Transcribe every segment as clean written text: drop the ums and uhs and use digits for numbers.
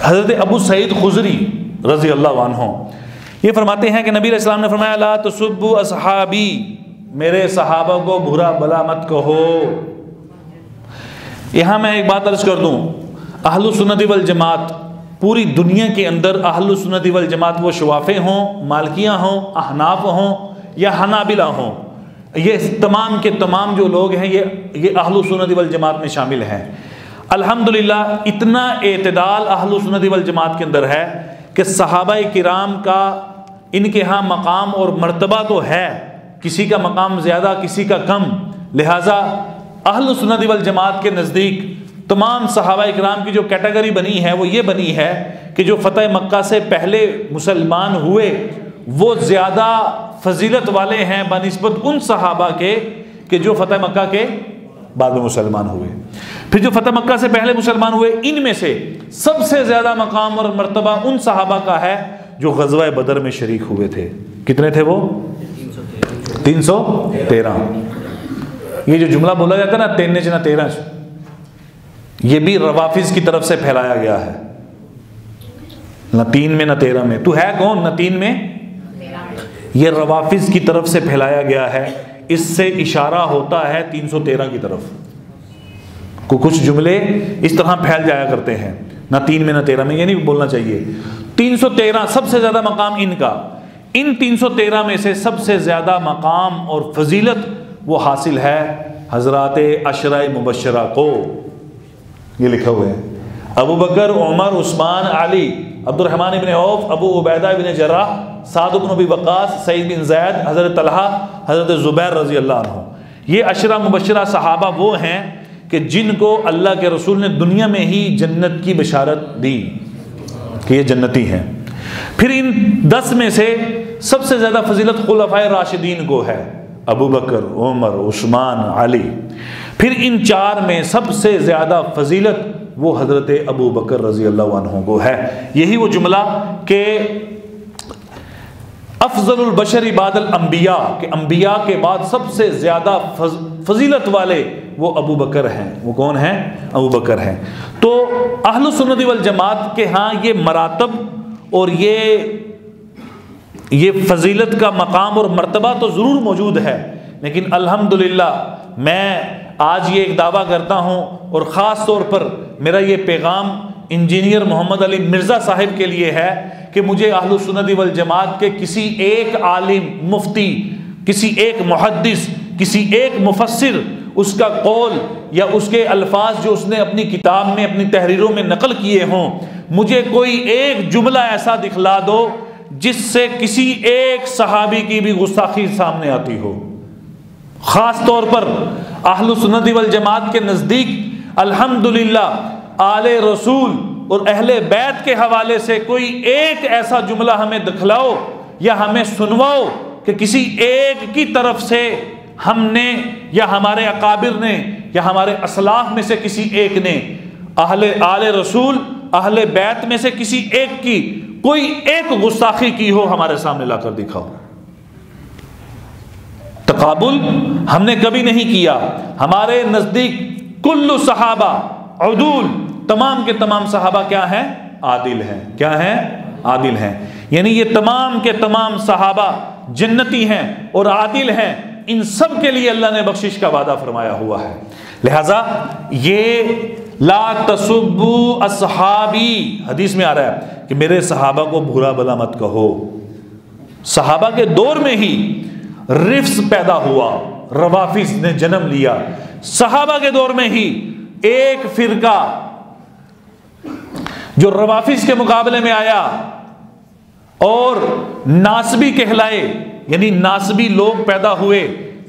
حضرت ابو سعید خضری رضی اللہ عنہ یہ فرماتے ہیں کہ نبی علیہ السلام نے فرمایا لا تسبوا اصحابی، میرے صحابہ کو برا بلا مت کہو۔ یہاں میں ایک بات عرض کر دوں، اہل سنت والجماعت پوری دنیا کے اندر اہل سنت والجماعت وہ شوافے ہوں، مالکیہ ہوں، احناف ہوں یا حنابلہ ہوں، یہ تمام کے تمام جو لوگ ہیں یہ اہل سنت والجماعت میں شامل ہیں۔ الحمدللہ اتنا اعتدال اہل سنت والجماعت کے اندر ہے کہ صحابہ کرام کا ان کے ہاں مقام اور مرتبہ تو ہے، کسی کا مقام زیادہ کسی کا کم، لہٰذا اہل سنت والجماعت کے نزدیک تمام صحابہ کرام کی جو کیٹیگری بنی ہے وہ یہ بنی ہے کہ جو فتح مکہ سے پہلے مسلمان ہوئے وہ زیادہ فضیلت والے ہیں بنسبت ان صحابہ کے کہ جو فتح مکہ کے بعد میں مسلمان ہوئے۔ پھر جو فتح مکہ سے پہلے مسلمان ہوئے ان میں سے سب سے زیادہ مقام اور مرتبہ ان صحابہ کا ہے جو غزوہ بدر میں شریک ہوئے تھے۔ کتنے تھے وہ؟ 313۔ یہ جو جملہ بولا جاتا ہے نا 3 نہ 13، یہ بھی روافظ کی طرف سے پھیلایا گیا ہے، نہ 3 میں نہ 13 میں، تو ہے کون نہ 3 میں، یہ روافظ کی طرف سے پھیلایا گیا ہے، اس سے اشارہ ہوتا ہے 313 کی طرف کو۔ کچھ جملے اس طرح پھیل جایا کرتے ہیں، نہ 3 میں نہ 13 میں، یہ نہیں بولنا چاہیے۔ 313 سب سے زیادہ مقام ان کا، ان 313 میں سے سب سے زیادہ مقام اور فضیلت وہ حاصل ہے حضرات عشرہ مبشرہ کو۔ یہ لکھا ہوا ہے ابو بکر، عمر، عثمان، علی، عبد الرحمن بن عوف، ابو عبیدہ بن جراح، سعد بن ابی وقاص، سعید بن زید، حضرت طلحہ، حضرت زبیر رضی اللہ عنہ۔ یہ عشرہ مبشرہ صحابہ وہ ہیں کہ جن کو اللہ کے رسول نے دنیا میں ہی جنت کی بشارت دی کہ یہ جنتی ہیں۔ پھر ان 10 میں سے سب سے زیادہ فضیلت خلفائے راشدین کو ہے، ابو بکر، عمر، عثمان، علی۔ پھر ان 4 میں سب سے زیادہ فضیلت وہ حضرت ابو بکر رضی اللہ عنہ کو ہے۔ یہی وہ جملہ کہ افضل البشر بعد الانبیاء، کہ انبیاء کے بعد سب سے زیادہ فضیلت والے وہ ابو بکر ہیں۔ وہ کون ہیں؟ ابو بکر ہیں۔ تو اہل سنت والجماعت کے ہاں یہ مراتب اور یہ فضیلت کا مقام اور مرتبہ تو ضرور موجود ہے، لیکن الحمدللہ میں آج یہ ایک دعویٰ کرتا ہوں اور خاص طور پر میرا یہ پیغام انجینئر محمد علی مرزا صاحب کے لیے ہے کہ مجھے اہل سنت والجماعت کے کسی ایک عالم، مفتی، کسی ایک محدث، کسی ایک مفسر اس کا قول یا اس کے الفاظ جو اس نے اپنی کتاب میں اپنی تحریروں میں نقل کیے ہوں، مجھے کوئی ایک جملہ ایسا دکھلا دو جس سے کسی ایک صحابی کی بھی گستاخی سامنے آتی ہو۔ خاص طور پر اہل سنت والجماعت کے نزدیک الحمدللہ آل رسول اور اہل بیت کے حوالے سے کوئی ایک ایسا جملہ ہمیں دکھلاؤ یا ہمیں سنواؤ کہ کسی ایک کی طرف سے ہم نے یا ہمارے اکابر نے یا ہمارے اسلاف میں سے کسی ایک نے آل رسول، اہل بیت میں سے کسی ایک کی کوئی ایک گستاخی کی ہو، ہمارے سامنے لا کر دکھاؤ۔ تقابل ہم نے کبھی نہیں کیا۔ ہمارے نزدیک کل صحابہ عدول، تمام کے تمام صحابہ کیا ہیں؟ عادل ہیں۔ کیا ہیں؟ عادل ہیں، یعنی یہ تمام کے تمام صحابہ جنتی ہیں اور عادل ہیں۔ ان سب کے لیے اللہ نے بخشش کا وعدہ فرمایا ہوا ہے۔ لہذا یہ لا تسبوا اصحابی، حدیث میں آ رہا ہے کہ میرے صحابہ کو برا بلا مت کہو۔ صحابہ کے دور میں ہی رفض پیدا ہوا، روافظ نے جنم لیا۔ صحابہ کے دور میں ہی ایک فرقہ جو روافظ کے مقابلے میں آیا اور ناسبی کہلائے، یعنی ناسبی لوگ پیدا ہوئے۔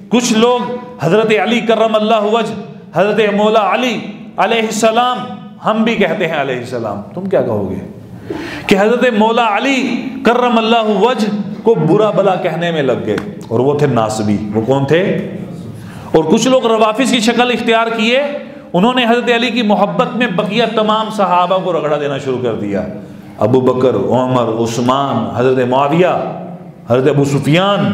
کچھ لوگ حضرت علی کرم اللہ وجہ، حضرت مولا علی علیہ السلام، ہم بھی کہتے ہیں علیہ السلام، تم کیا کہو گے کہ حضرت مولا علی کرم اللہ وجہ کو برا بلا کہنے میں لگ گئے، اور وہ تھے ناسبی۔ وہ کون تھے؟ اور کچھ لوگ روافظ کی شکل اختیار کیے، انہوں نے حضرت علی کی محبت میں بقیہ تمام صحابہ کو رگڑا دینا شروع کر دیا، ابو بکر، عمر، عثمان، حضرت معاویہ، حضرت ابو سفیان،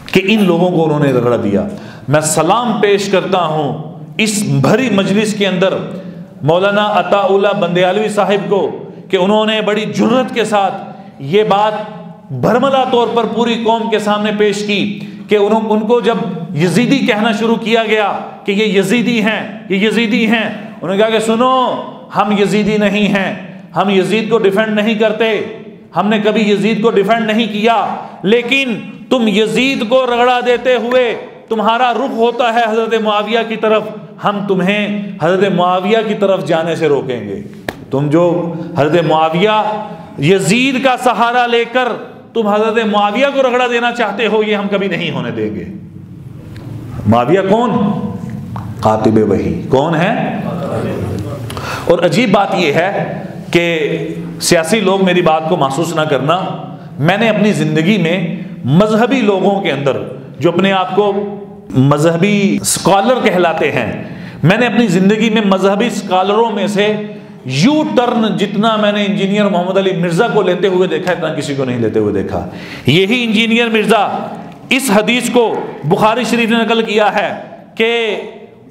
کہ ان لوگوں کو انہوں نے رگڑا دیا۔ میں سلام پیش کرتا ہوں اس بھری مجلس کے اندر مولانا عطا اللہ بندیالوی صاحب کو کہ انہوں نے بڑی جرت کے ساتھ یہ بات برملا طور پر پوری قوم کے سامنے پیش کی کہ ان کو جب یزیدی کہنا شروع کیا گیا کہ یہ یزیدی ہیں، یہ یزیدی ہیں، انہوں نے کہا کہ سنو، ہم یزیدی نہیں ہیں، ہم یزید کو ڈیفینڈ نہیں کرتے، ہم نے کبھی یزید کو ڈیفینڈ نہیں کیا، لیکن تم یزید کو رگڑا دیتے ہوئے تمہارا رخ ہوتا ہے حضرت معاویہ کی طرف، ہم تمہیں حضرت معاویہ کی طرف جانے سے روکیں گے۔ تم جو حضرت معاویہ، یزید کا سہارا لے کر تم حضرت معاویہ کو رگڑا دینا چاہتے ہو، یہ ہم کبھی نہیں ہونے دیں گے۔ معاویہ کون؟ قاتب وحی۔ کون ہے؟ اور عجیب بات یہ ہے کہ سیاسی لوگ میری بات کو محسوس نہ کرنا، میں نے اپنی زندگی میں مذہبی لوگوں کے اندر جو اپنے آپ کو مذہبی اسکالر کہلاتے ہیں، میں نے اپنی زندگی میں مذہبی اسکالروں میں سے یو ٹرن جتنا میں نے انجینئر محمد علی مرزا کو لیتے ہوئے دیکھا اتنا کسی کو نہیں لیتے ہوئے دیکھا۔ یہی انجینئر مرزا اس حدیث کو بخاری شریف نے نقل کیا ہے کہ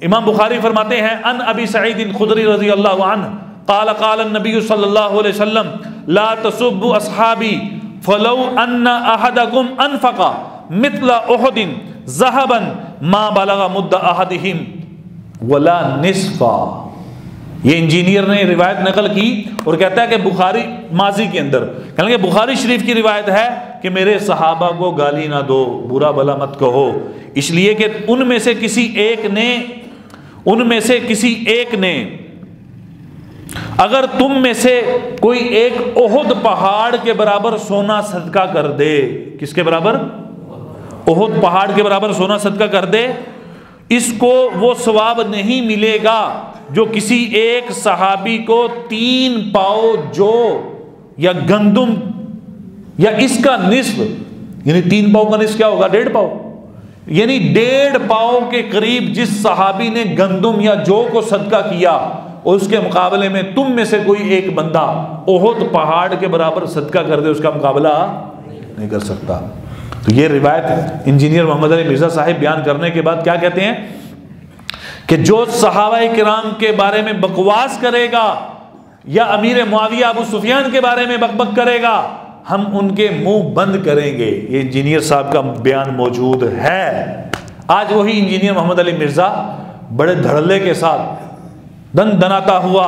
امام بخاری فرماتے ہیں ان ابی سعید خدری رضی اللہ عنہ قال قال النبی صلی اللہ علیہ وسلم لا تسبوا اصحابی فلو ان احدکم انفق مثل احد ذهبا ما بلغ مد احدهم ولا نصفا۔ یہ انجینئر نے روایت نقل کی اور کہتا ہے کہ بخاری ماضی کے اندر کہنے کہ بخاری شریف کی روایت ہے کہ میرے صحابہ کو گالی نہ دو، برا بھلا مت کہو، اس لیے کہ ان میں سے کسی ایک نے اگر تم میں سے کوئی ایک احد پہاڑ کے برابر سونا صدقہ کر دے، کس کے برابر؟ احد پہاڑ کے برابر سونا صدقہ کر دے، اس کو وہ ثواب نہیں ملے گا جو کسی ایک صحابی کو 3 پاؤ جو یا گندم یا اس کا نصف، یعنی 3 پاؤ کا نصف کیا ہوگا؟ 1.5 پاؤ، یعنی 1.5 پاؤ کے قریب جس صحابی نے گندم یا جو کو صدقہ کیا، اور اس کے مقابلے میں تم میں سے کوئی ایک بندہ احد پہاڑ کے برابر صدقہ کر دے، اس کا مقابلہ نہیں کر سکتا۔ تو یہ روایت انجینئر محمد علی مرزا صاحب بیان کرنے کے بعد کیا کہتے ہیں کہ جو صحابہ کرام کے بارے میں بکواس کرے گا یا امیر معاویہ ابو سفیان کے بارے میں بک کرے گا، ہم ان کے منہ بند کریں گے۔ یہ انجینئر صاحب کا بیان موجود ہے۔ آج وہی انجینئر محمد علی مرزا بڑے دھڑلے کے ساتھ دن دناتا ہوا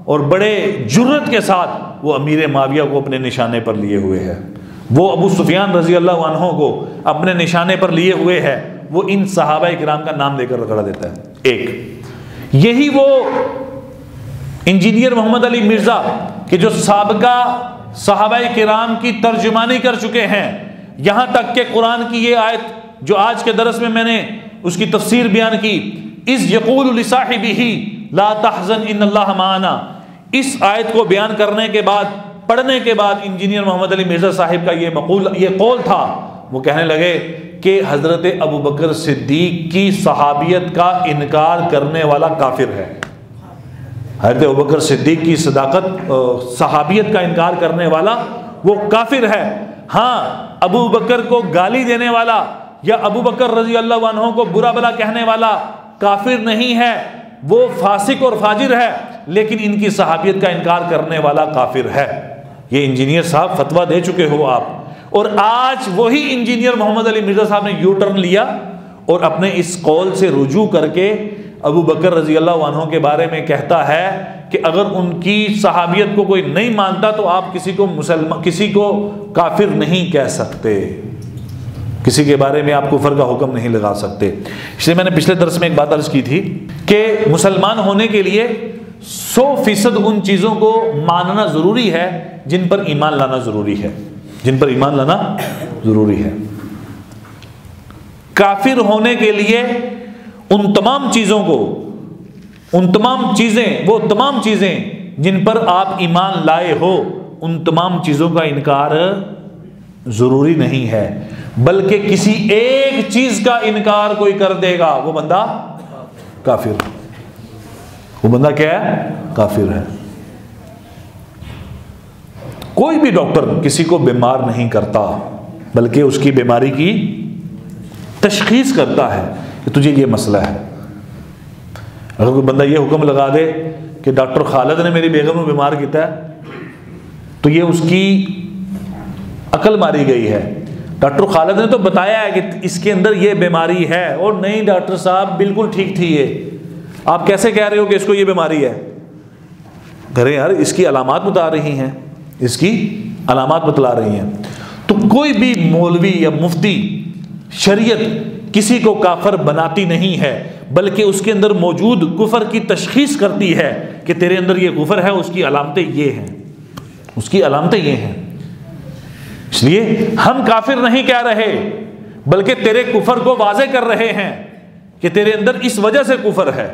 اور بڑے جرت کے ساتھ وہ امیر معاویہ کو اپنے نشانے پر لیے ہوئے ہے، وہ ابو سفیان رضی اللہ عنہ کو اپنے نشانے پر لیے ہوئے ہے، وہ ان صحابہ کرام کا نام لے کر رگڑا دیتا ہے۔ ایک یہی وہ انجینئر محمد علی مرزا کہ جو سابقہ صحابہ کرام کی ترجمانی کر چکے ہیں، یہاں تک کہ قرآن کی یہ آیت جو آج کے درس میں نے اس کی تفسیر بیان کی، اذ یقول لصاحبہ لا تحزن ان اللہ معنا، اس آیت کو بیان کرنے کے بعد، پڑھنے کے بعد انجینئر محمد علی مرزا صاحب کا یہ قول تھا، وہ کہنے لگے کہ حضرت ابوبکر صدیق کی صحابیت کا انکار کرنے والا کافر ہے۔ حضرت ابوبکر صدیق کی صداقت، صحابیت کا انکار کرنے والا وہ کافر ہے۔ ہاں، ابوبکر کو گالی دینے والا یا ابوبکر رضی اللہ عنہ کو برا بھلا کہنے والا کافر نہیں ہے، وہ فاسق اور فاجر ہے، لیکن ان کی صحابیت کا انکار کرنے والا کافر ہے۔ یہ انجینئر صاحب فتویٰ دے چکے ہو آپ، اور آج وہی انجینئر محمد علی مرزا صاحب نے یو ٹرن لیا اور اپنے اس قول سے رجوع کر کے ابو بکر رضی اللہ عنہ کے بارے میں کہتا ہے کہ اگر ان کی صحابیت کو کوئی نہیں مانتا تو آپ کسی کو کافر نہیں کہہ سکتے، کسی کے بارے میں آپ کفر کا حکم نہیں لگا سکتے۔ اس لیے میں نے پچھلے درس میں ایک بات عرض کی تھی کہ مسلمان ہونے کے لیے 100% ان چیزوں کو ماننا ضروری ہے جن پر ایمان لانا ضروری ہے، جن پر ایمان لانا ضروری ہے۔ کافر ہونے کے لیے ان تمام چیزوں کو، ان تمام چیزیں جن پر آپ ایمان لائے ہو، ان تمام چیزوں کا انکار ضروری نہیں ہے، بلکہ کسی ایک چیز کا انکار کوئی کر دے گا وہ بندہ کافر، وہ بندہ کیا ہے؟ کافر ہے۔ کوئی بھی ڈاکٹر کسی کو بیمار نہیں کرتا، بلکہ اس کی بیماری کی تشخیص کرتا ہے کہ تجھے یہ مسئلہ ہے۔ اگر کوئی بندہ یہ حکم لگا دے کہ ڈاکٹر خالد نے میری بیگم کو بیمار کیتا ہے، تو یہ اس کی عقل ماری گئی ہے۔ ڈاکٹر خالد نے تو بتایا ہے کہ اس کے اندر یہ بیماری ہے، اور نہیں ڈاکٹر صاحب بالکل ٹھیک تھی یہ، آپ کیسے کہہ رہے ہو کہ اس کو یہ بیماری ہے؟ گھریں یار اس کی علامات بتا رہی ہیں، اس کی علامات بتلا رہی ہیں۔ تو کوئی بھی مولوی یا مفتی شریعت کسی کو کافر بناتی نہیں ہے، بلکہ اس کے اندر موجود کفر کی تشخیص کرتی ہے کہ تیرے اندر یہ کفر ہے، اس کی علامتیں یہ ہیں، اس کی علامتیں یہ ہیں۔ اس لیے ہم کافر نہیں کہہ رہے، بلکہ تیرے کفر کو واضح کر رہے ہیں کہ تیرے اندر اس وجہ سے کفر ہے۔